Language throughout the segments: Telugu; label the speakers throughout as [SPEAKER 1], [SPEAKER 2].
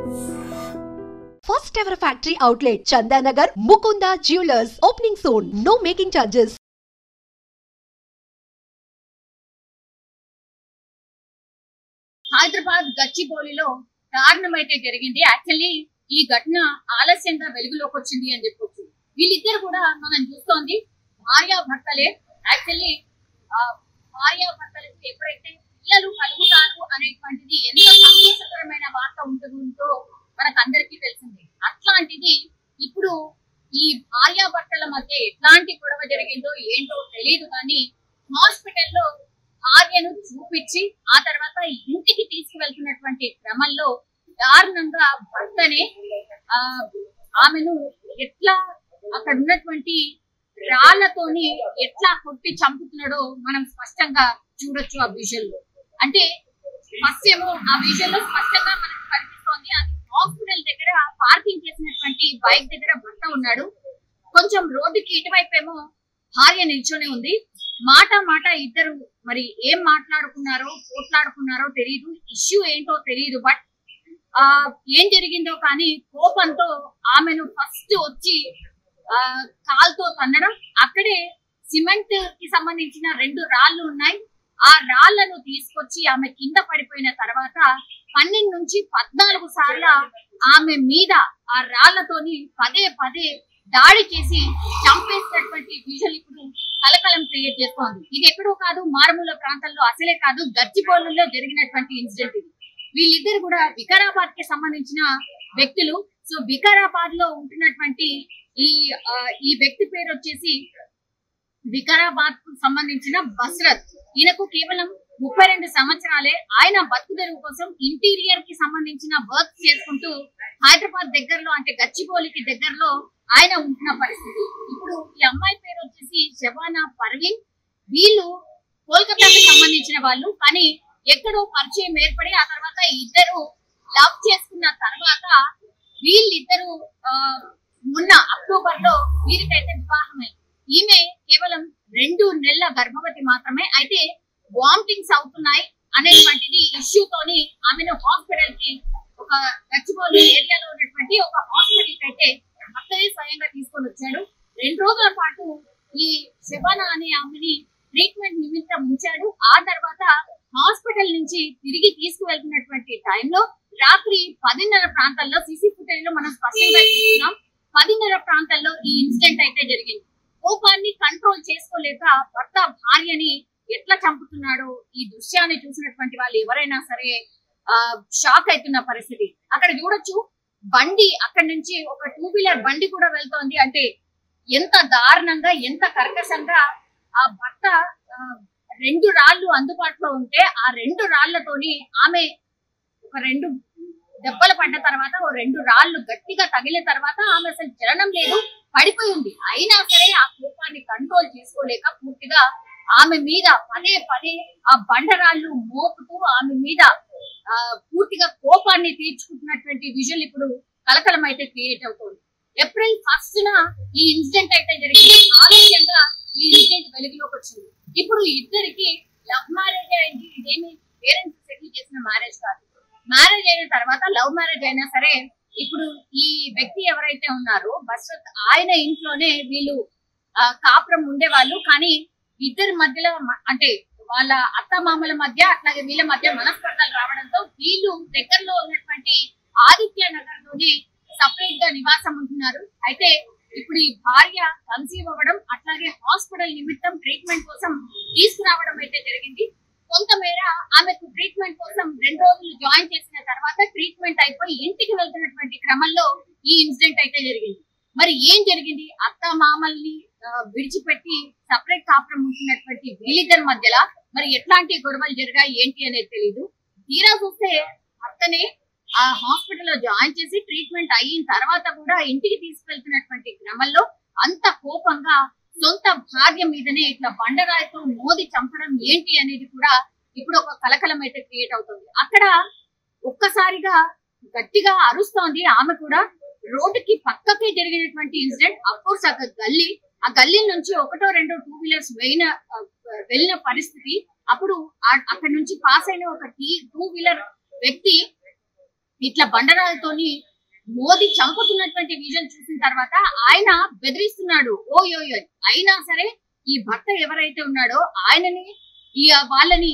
[SPEAKER 1] First ever factory outlet, Chandanagar, Mukunda Jewelers, opening soon. No making charges.
[SPEAKER 2] Hyderabad గచ్చిబౌలిలో దారుణం అయితే జరిగింది. యాక్చువల్లీ ఈ ఘటన ఆలస్యంగా వెలుగులోకి వచ్చింది అని చెప్పొచ్చు. వీళ్ళిద్దరు కూడా మనం చూస్తోంది భార్యాభర్తలే. యాక్చువల్లీ భార్యాభర్తలకు ఎప్పుడైతే పిల్లలు కలుగుతారు అనేటువంటిది ఎంత సంతోషకరమైన వార్త ఉంటుందో మనకు అందరికీ తెలిసింది. అట్లాంటిది ఇప్పుడు ఈ భార్యాభర్తల మధ్య ఎట్లాంటి గొడవ జరిగిందో ఏంటో తెలియదు, కానీ హాస్పిటల్లో భార్యను చూపించి ఆ తర్వాత ఇంటికి తీసుకువెళ్తున్నటువంటి క్రమంలో దారుణంగా భర్తనే ఆమెను ఎట్లా అక్కడ ఉన్నటువంటి రాళ్లతోని ఎట్లా కొట్టి చంపుతున్నాడో మనం స్పష్టంగా చూడొచ్చు ఆ విజువల్ లో. అంటే ఫస్ట్ ఏమో ఆ విజువల్ లో స్పష్టంగా మనకు కనిపిస్తోంది. అది హాస్పిటల్ దగ్గర పార్కింగ్ చేసినటువంటి బైక్ దగ్గర భర్త ఉన్నాడు. కొంచెం రోడ్డుకి ఇటువైపు ఏమో భార్య నిల్చొని ఉంది. మాట ఇద్దరు మరి ఏం మాట్లాడుకున్నారో పోట్లాడుకున్నారో తెలియదు, ఇష్యూ ఏంటో తెలియదు. బట్ ఏం జరిగిందో కానీ కోపంతో ఆమెను ఫస్ట్ వచ్చి కాల్తో తన్నడం, అక్కడే సిమెంట్ కి సంబంధించిన 2 రాళ్లు ఉన్నాయి. ఆ రాళ్లను తీసుకొచ్చి ఆమె కింద పడిపోయిన తర్వాత 12 నుంచి 14 సార్లు ఆమె మీద ఆ రాళ్లతోని పదే దాడి చేసి చంపేసినటువంటి విజువల్ ఇప్పుడు కలకలం క్రియేట్ చేస్తోంది. ఇది ఎక్కడో కాదు, మారుమూల ప్రాంతాల్లో, అసలే కాదు గచ్చిబౌలిలో జరిగినటువంటి ఇన్సిడెంట్ ఇది. వీళ్ళిద్దరు కూడా వికారాబాద్ కి సంబంధించిన వ్యక్తులు. సో వికారాబాద్ లో ఉంటున్నటువంటి ఈ వ్యక్తి పేరు వచ్చేసి వికారాబాద్ కు సంబంధించిన బస్రత్. ఈయనకు కేవలం 32 సంవత్సరాలే. ఆయన బతుకుదెరువు కోసం ఇంటీరియర్ కి సంబంధించిన వర్క్ చేసుకుంటూ హైదరాబాద్ దగ్గరలో, అంటే గచ్చిబౌలికి దగ్గరలో ఆయన ఉంటున్న పరిస్థితి. ఇప్పుడు ఈ అమ్మాయి పేరు వచ్చేసి శబానా పర్వీన్. వీళ్ళు కోల్కతాకి సంబంధించిన వాళ్ళు, కానీ ఎక్కడో పరిచయం ఏర్పడి ఆ తర్వాత ఇద్దరు లవ్ చేసుకున్న తర్వాత వీళ్ళిద్దరు మొన్న అక్టోబర్ లో వీరికైతే వివాహమైంది. ఈమె కేవలం 2 నెలల గర్భవతి మాత్రమే. అయితే వామిటింగ్స్ అవుతున్నాయి అనేటువంటిది ఇష్యూతోని ఆమెను హాస్పిటల్ కి, ఒక గచ్చిబౌలి ఏరియాలో ఉన్నటువంటి ఒక హాస్పిటల్ కి అయితే భర్తనే స్వయంగా తీసుకొని వచ్చాడు. 2 రోజుల పాటు ఈ శబానా అనే ఆమెని ట్రీట్మెంట్ నిమిత్తం ఉంచాడు. ఆ తర్వాత హాస్పిటల్ నుంచి తిరిగి తీసుకువెళ్తున్నటువంటి టైంలో రాత్రి 10:30 ప్రాంతాల్లో, సీసీ ఫుటేజ్ లో మనం స్పష్టంగా చూస్తున్నాం, 10:30 ప్రాంతాల్లో ఈ ఇన్సిడెంట్ అయితే జరిగింది. కోపాన్ని కంట్రోల్ చేసుకోలేక భర్త భార్యని ఎట్లా చంపుతున్నాడో ఈ దృశ్యాన్ని చూసినటువంటి వాళ్ళు ఎవరైనా సరే షాక్ అవుతున్న పరిస్థితి. అక్కడ చూడొచ్చు, బండి అక్కడి నుంచి ఒక 2 వీలర్ బండి కూడా వెళ్తోంది. అంటే ఎంత దారుణంగా, ఎంత కర్కశంగా ఆ భర్త 2 రాళ్లు అందుబాటులో ఉంటే ఆ 2 రాళ్లతోని ఆమె ఒక 2 దెబ్బలు పడ్డ తర్వాత, ఓ 2 రాళ్లు గట్టిగా తగిలిన తర్వాత ఆమె అసలు చలనం లేదు, పడిపోయి ఉంది. అయినా సరే ఆ కోపాన్ని కంట్రోల్ చేసుకోలేక పూర్తిగా ఆమె మీద పదే ఆ బండరాళ్లు మోపుతూ ఆమె మీద పూర్తిగా కోపాన్ని తీర్చుకుంటున్నటువంటి విజువల్ ఇప్పుడు కలకలం అయితే క్రియేట్ అవుతుంది. ఏప్రిల్ 1న ఈ ఇన్సిడెంట్ అయితే జరిగింది. ఆలస్యంగా ఈ ఇన్సిడెంట్ వెలుగులోకి వచ్చింది. ఇప్పుడు ఇద్దరికి లవ్ మ్యారేజ్ అయింది. ఇదేమి పేరెంట్స్ సెటిల్ చేసిన మ్యారేజ్ కాదు. మ్యారేజ్ అయిన తర్వాత లవ్ మ్యారేజ్ అయినా సరే ఇప్పుడు ఈ వ్యక్తి ఎవరైతే ఉన్నారో బస్రత్, ఆయన ఇంట్లోనే వీళ్ళు కాపురం ఉండేవాళ్ళు. కానీ ఇద్దరి మధ్యలో, అంటే వాళ్ళ అత్త మామల మధ్య అట్లాగే వీళ్ళ మధ్య మనస్పర్ధలు రావడంతో వీళ్ళు దగ్గరలో ఉన్నటువంటి ఆదిత్య నగర్ లోనే సపరేట్ గా నివాసం ఉంటున్నారు. అయితే ఇప్పుడు ఈ భార్య కన్సీవ్ అవ్వడం, అట్లాగే హాస్పిటల్ నిమిత్తం ట్రీట్మెంట్ కోసం తీసుకురావడం అయితే జరిగింది. కొంతమేర ఆమెకు ట్రీట్మెంట్ కోసం 2 రోజులు జాయిన్ చేసిన తర్వాత ట్రీట్మెంట్ అయిపోయి ఇంటికి వెళ్తున్నటువంటి క్రమంలో ఈ ఇన్సిడెంట్ అయితే జరిగింది. మరి ఏం జరిగింది? అత్త మామల్ని విడిచిపెట్టి సపరేట్ కాపురం ఉంటున్నటువంటి వీళ్ళిద్దరి మధ్యలో మరి ఎట్లాంటి గొడవలు జరిగాయి ఏంటి అనేది తెలియదు. తీరా చూస్తే అత్తనే ఆ హాస్పిటల్లో జాయిన్ చేసి ట్రీట్మెంట్ అయిన తర్వాత కూడా ఇంటికి తీసుకెళ్తున్నటువంటి క్రమంలో అంత కోపంగా సొంత భార్య మీదనే ఇట్లా బండరాయితో మోది చంపడం ఏంటి అనేది కూడా ఇప్పుడు ఒక కలకలం అయితే క్రియేట్ అవుతుంది. అక్కడ ఒక్కసారిగా గట్టిగా అరుస్తోంది ఆమె కూడా. రోడ్డుకి పక్కకే జరిగినటువంటి ఇన్సిడెంట్. అఫ్ కోర్స్ ఆ గల్లీ నుంచి 1-2 2 వీలర్స్ వెళ్ళిన పరిస్థితి. అప్పుడు అక్కడి నుంచి పాస్ అయిన ఒక 2 వీలర్ వ్యక్తి ఇట్లా బండరాలతోని మోదీ చంపుతున్నటువంటి విజన్ చూసిన తర్వాత ఆయన బెదిరిస్తున్నాడు ఓయోయో. అయినా సరే ఈ భర్త ఎవరైతే ఉన్నాడో ఆయనని వాళ్ళని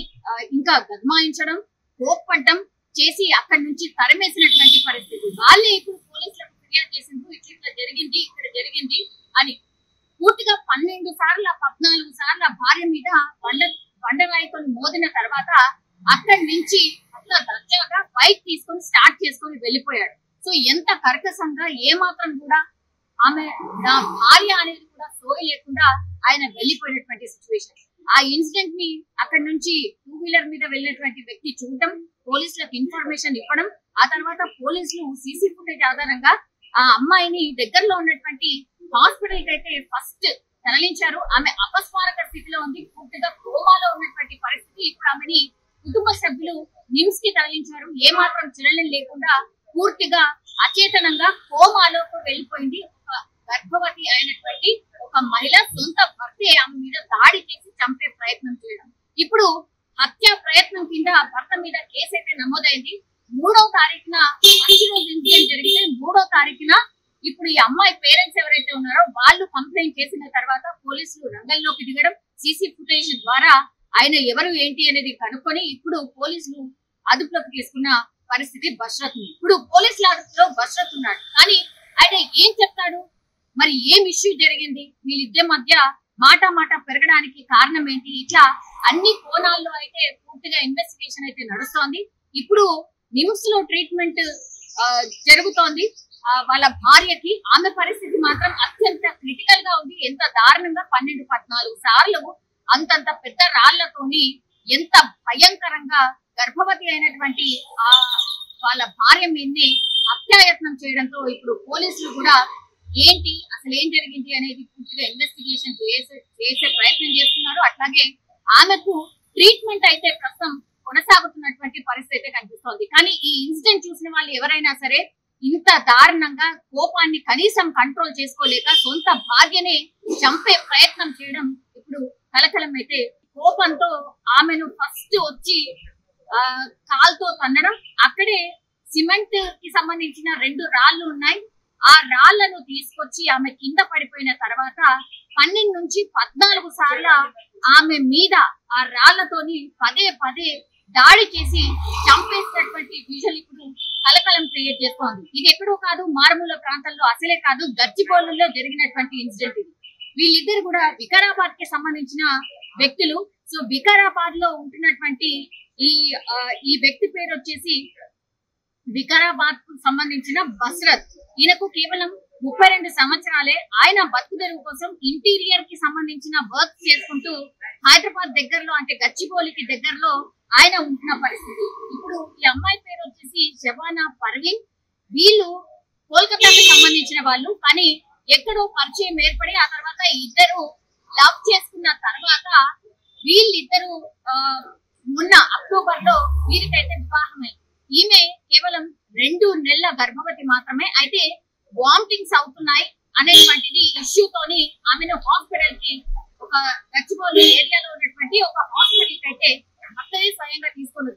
[SPEAKER 2] ఇంకా గద్మాయించడం, కోప్పడడం చేసి అక్కడి నుంచి తరిమేసినటువంటి పరిస్థితి. వాళ్ళే ఇప్పుడు పోలీసులకు ఫిర్యాదు చేసిండ్రు, ఇట్లా జరిగింది, ఇక్కడ జరిగింది అని. పూర్తిగా 12 సార్ల 14 సార్ల భార్య మీద బండరాయితో మోదిన తర్వాత అక్కడి నుంచి అట్లా దర్జాగా బైక్ తీసుకొని స్టార్ట్ చేసుకొని వెళ్ళిపోయాడు. సో ఎంత కర్కశంగా, ఏమాత్రం కూడా ఆమె నా భార్య అనేది కూడా సోయి లేకుండా ఆయన వెళ్ళిపోయినటువంటి సిచ్యువేషన్. ఆ ఇన్సిడెంట్ ని అక్కడి నుంచి 2 వీలర్ మీద వెళ్ళినటువంటి వ్యక్తి చూడటం, పోలీసులకు ఇన్ఫర్మేషన్ ఇవ్వడం, ఆ తర్వాత పోలీసులు సీసీ ఫుటేజ్ ఆధారంగా ఆ అమ్మాయిని దగ్గరలో ఉన్నటువంటి హాస్పిటల్ కి అయితే ఫస్ట్ తరలించారు. ఆమె అపస్మారక స్థితిలో ఉంది, పూర్తిగా కోమాలో ఉన్నటువంటి పరిస్థితి. ఇప్పుడు ఆమెని కుటుంబ సభ్యులు నిమ్స్ కి తరలించారు. ఏమాత్రం చలనం లేకుండా పూర్తిగా అచేతనంగా కోమాలోకి వెళ్ళిపోయింది. ఒక గర్భవతి అయినటువంటి ఒక మహిళ సొంత భర్తే ఆమె మీద దాడి చేసి చంపే ప్రయత్నం చేయడం. ఇప్పుడు హత్య ప్రయత్నం కింద భర్త మీద కేసు అయితే నమోదైంది. 3వ తారీఖున మంచి రోజు ఇన్సిడెంట్ జరిగితే 3వ తారీఖున ఇప్పుడు ఈ అమ్మాయి పేరెంట్స్ ఎవరైతే ఉన్నారో వాళ్ళు కంప్లైంట్ చేసిన తర్వాత పోలీసులు రంగంలోకి దిగడం, సీసీ ఫుటేజ్ ద్వారా ఆయన ఎవరు ఏంటి అనేది కనుక్కొని ఇప్పుడు పోలీసులు అదుపులోకి తీసుకున్న పరిస్థితి బష్రత్. ఇప్పుడు పోలీసుల అదుపులో బష్రత్ ఉన్నాడు. కానీ ఆయన ఏం చెప్తాడు, మరి ఏం ఇష్యూ జరిగింది, వీళ్ళిద్దరి మధ్య మాట పెరగడానికి కారణం ఏంటి, ఇట్లా అన్ని కోణాల్లో అయితే పూర్తిగా ఇన్వెస్టిగేషన్ అయితే నడుస్తోంది. ఇప్పుడు నిమ్స్ లో ట్రీట్మెంట్ జరుగుతోంది వాళ్ళ భార్యకి. ఆమె పరిస్థితి మాత్రం అత్యంత క్రిటికల్ గా ఉంది. ఎంత దారుణంగా 12-14 సార్లు అంతంత పెద్ద రాళ్లతోని ఎంత భయంకరంగా గర్భవతి అయినటువంటి వాళ్ళ భార్య మీదనే హత్యాయత్నం చేయడంతో ఇప్పుడు పోలీసులు కూడా ఏంటి అసలు ఏం జరిగింది అనేది పూర్తిగా ఇన్వెస్టిగేషన్ చేసే ప్రయత్నం చేస్తున్నారు. అట్లాగే ఆమెకు ట్రీట్మెంట్ అయితే ప్రస్తుతం కొనసాగుతున్నటువంటి పరిస్థితి అయితే కనిపిస్తోంది. కానీ ఈ ఇన్సిడెంట్ చూసిన వాళ్ళు ఎవరైనా సరే ఇంత దారుణంగా కోపాన్ని కనీసం కంట్రోల్ చేసుకోలేక సొంత భార్యనే చంపే ప్రయత్నం చేయడం ఇప్పుడు కలకలం అయితే. కోపంతో ఆమెను ఫస్ట్ వచ్చి కాల్తో తన్నడం, అక్కడే సిమెంట్ కి సంబంధించిన 2 రాళ్లు ఉన్నాయి, ఆ రాళ్లను తీసుకొచ్చి ఆమె కింద పడిపోయిన తర్వాత 12 నుంచి 14 సార్ల ఆమె మీద ఆ రాళ్లతోని పదే దాడి చేసి చంపేసినటువంటి విజువల్ ఇప్పుడు కలకలం క్రియేట్ చేస్తోంది. ఇది ఎక్కడో కాదు, మారుమూల ప్రాంతాల్లో, అసలే కాదు గచ్చిబౌలిలో జరిగినటువంటి ఇన్సిడెంట్ ఇది. వీళ్ళిద్దరు కూడా వికారాబాద్ కి సంబంధించిన వ్యక్తులు. సో వికారాబాద్ లో ఉంటున్నటువంటి ఈ వ్యక్తి పేరు వచ్చేసి వికారాబాద్ కు సంబంధించిన బస్రత్. ఈయనకు కేవలం 32 సంవత్సరాలే. ఆయన బతుకుదెరువు కోసం ఇంటీరియర్ కి సంబంధించిన వర్క్ చేసుకుంటూ హైదరాబాద్ దగ్గరలో అంటే గచ్చిబౌలికి దగ్గరలో ఆయన ఉంటున్న పరిస్థితి. ఇప్పుడు ఈ అమ్మాయి పేరు వచ్చేసి షబానా పర్వీన్. వీళ్ళు కోల్కతాకి సంబంధించిన వాళ్ళు, కానీ ఎక్కడో పరిచయం ఏర్పడి ఆ తర్వాత ఇద్దరు లవ్ చేసుకున్న తర్వాత వీళ్ళిద్దరు మొన్న అక్టోబర్ లో వీరికైతే వివాహమైంది. ఈమె కేవలం 2 నెలల గర్భవతి మాత్రమే. అయితే వామిటింగ్స్ అవుతున్నాయి అనేటువంటిది ఇష్యూతోని ఆమెను హాస్పిటల్ కి ఒక గచ్చిబౌలి ఏరియాలో ఉన్నటువంటి ఒక హాస్పిటల్ కి అయితే భర్తనే స్వయంగా తీసుకొని